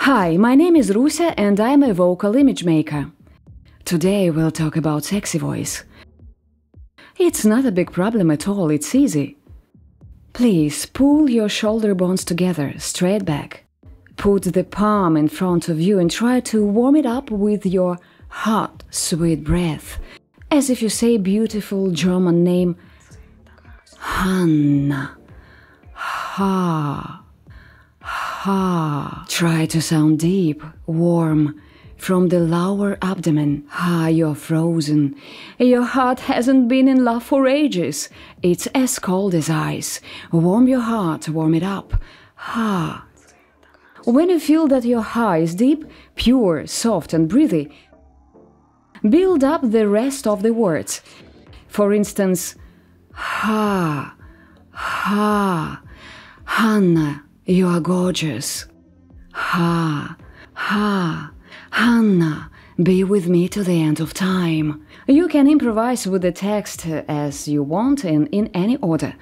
Hi, my name is Rusia and I'm a vocal image maker. Today we'll talk about sexy voice. It's not a big problem at all, it's easy. Please pull your shoulder bones together, straight back. Put the palm in front of you and try to warm it up with your hot, sweet breath, as if you say beautiful German name Hanna. Ha. Ha. Try to sound deep, warm, from the lower abdomen. Ha, you're frozen. Your heart hasn't been in love for ages. It's as cold as ice. Warm your heart, warm it up. Ha. When you feel that your ha is deep, pure, soft and breathy, build up the rest of the words. For instance, ha, ha, Hanna, you are gorgeous. Ha, ha, Hanna, be with me to the end of time. You can improvise with the text as you want and in any order.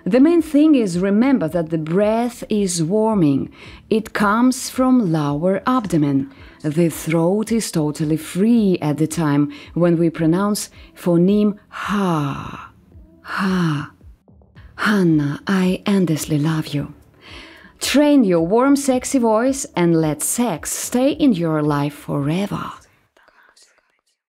The main thing is remember that the breath is warming. It comes from lower abdomen. The throat is totally free at the time when we pronounce phoneme ha. Ha. Hanna, I endlessly love you. Train your warm, sexy voice and let sex stay in your life forever.